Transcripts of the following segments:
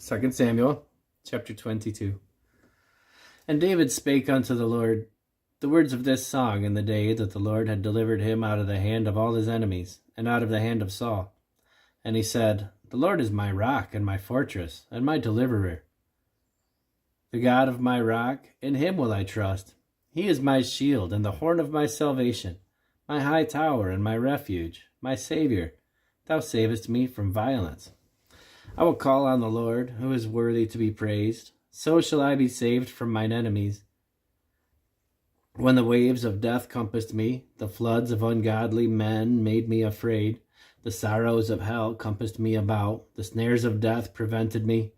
2 Samuel chapter 22. And David spake unto the Lord the words of this song in the day that the Lord had delivered him out of the hand of all his enemies, and out of the hand of Saul. And he said, The Lord is my rock and my fortress, and my deliverer. The God of my rock, in him will I trust. He is my shield and the horn of my salvation, my high tower and my refuge, my Savior. Thou savest me from violence. I will call on the Lord, who is worthy to be praised. So shall I be saved from mine enemies. When the waves of death compassed me, the floods of ungodly men made me afraid. The sorrows of hell compassed me about. The snares of death prevented me.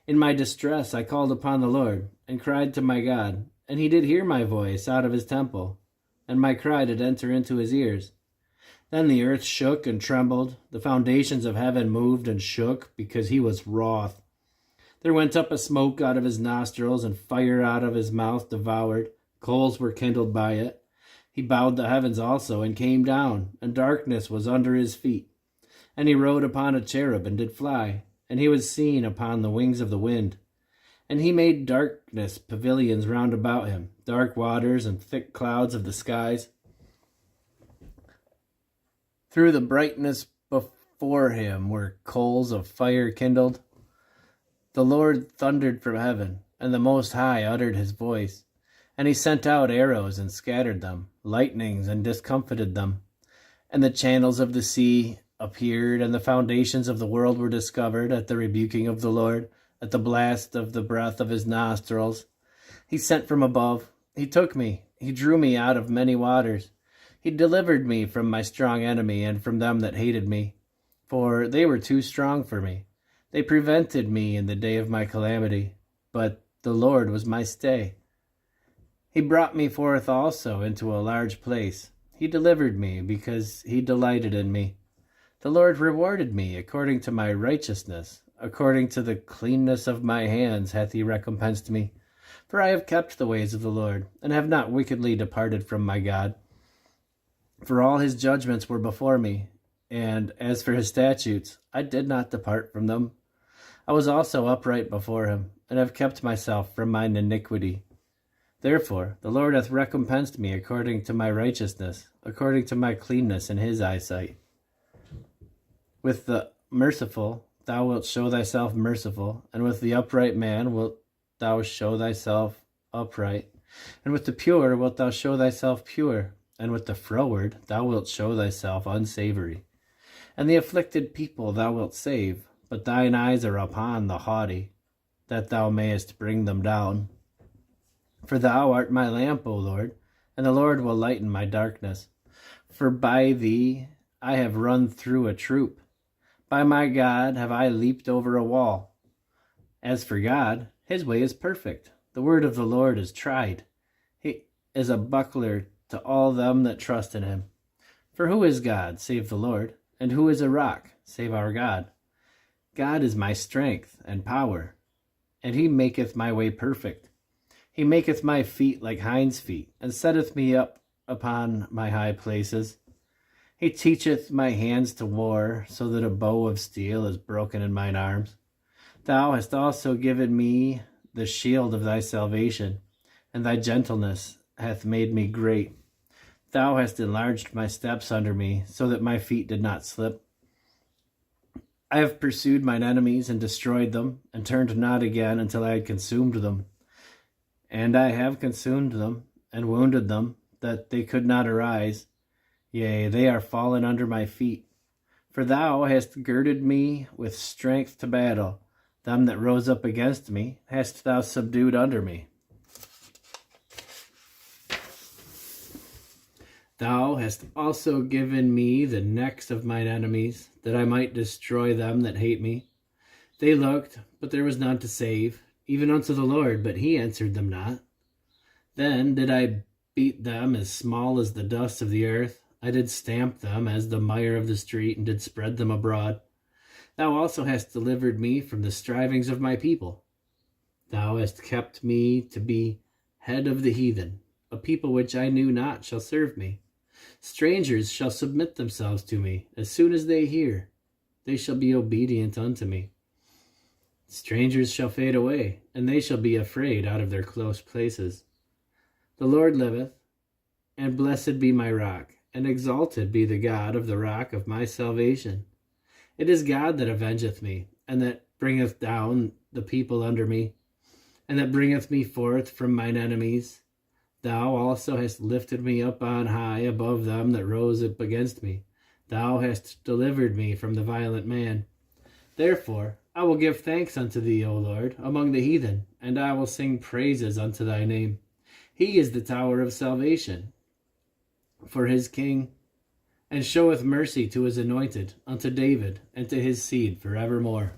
In my distress I called upon the Lord, and cried to my God. And he did hear my voice out of his temple, and my cry did enter into his ears. Then the earth shook and trembled. The foundations of heaven moved and shook, because he was wroth. There went up a smoke out of his nostrils, and fire out of his mouth devoured. Coals were kindled by it. He bowed the heavens also, and came down, and darkness was under his feet. And he rode upon a cherub, and did fly, and he was seen upon the wings of the wind. And he made darkness pavilions round about him, dark waters and thick clouds of the skies. Through the brightness before him were coals of fire kindled. The Lord thundered from heaven, and the Most High uttered his voice. And he sent out arrows and scattered them, lightnings and discomfited them. And the channels of the sea appeared, and the foundations of the world were discovered at the rebuking of the Lord, at the blast of the breath of his nostrils. He sent from above. He took me. He drew me out of many waters. He delivered me from my strong enemy and from them that hated me, for they were too strong for me. They prevented me in the day of my calamity, but the Lord was my stay. He brought me forth also into a large place. He delivered me because he delighted in me. The Lord rewarded me according to my righteousness. According to the cleanness of my hands hath he recompensed me. For I have kept the ways of the Lord, and have not wickedly departed from my God. For all his judgments were before me, and as for his statutes, I did not depart from them. I was also upright before him, and have kept myself from mine iniquity. Therefore the Lord hath recompensed me according to my righteousness, according to my cleanness in his eyesight. With the merciful thou wilt show thyself merciful, and with the upright man wilt thou show thyself upright, and with the pure wilt thou show thyself pure, and with the froward thou wilt show thyself unsavory. And the afflicted people thou wilt save, but thine eyes are upon the haughty, that thou mayest bring them down. For thou art my lamp, O Lord, and the Lord will lighten my darkness. For by thee I have run through a troop. By my God have I leaped over a wall. As for God, his way is perfect. The word of the Lord is tried. He is a buckler to all them that trust in him. For who is God, save the Lord? And who is a rock, save our God? God is my strength and power, and he maketh my way perfect. He maketh my feet like hinds' feet, and setteth me up upon my high places. He teacheth my hands to war, so that a bow of steel is broken in mine arms. Thou hast also given me the shield of thy salvation, and thy gentleness hath made me great. Thou hast enlarged my steps under me, so that my feet did not slip. I have pursued mine enemies and destroyed them, and turned not again until I had consumed them. And I have consumed them, and wounded them, that they could not arise. Yea, they are fallen under my feet. For thou hast girded me with strength to battle. Them that rose up against me hast thou subdued under me. Thou hast also given me the necks of mine enemies, that I might destroy them that hate me. They looked, but there was none to save, even unto the Lord, but he answered them not. Then did I beat them as small as the dust of the earth. I did stamp them as the mire of the street, and did spread them abroad. Thou also hast delivered me from the strivings of my people. Thou hast kept me to be head of the heathen. A people which I knew not shall serve me. Strangers shall submit themselves to me. As soon as they hear, they shall be obedient unto me. Strangers shall fade away, and they shall be afraid out of their close places. The Lord liveth, and blessed be my rock, and exalted be the God of the rock of my salvation. It is God that avengeth me, and that bringeth down the people under me, and that bringeth me forth from mine enemies. Thou also hast lifted me up on high above them that rose up against me. Thou hast delivered me from the violent man. Therefore I will give thanks unto thee, O Lord, among the heathen, and I will sing praises unto thy name. He is the tower of salvation for his king, and showeth mercy to his anointed, unto David, and to his seed forevermore.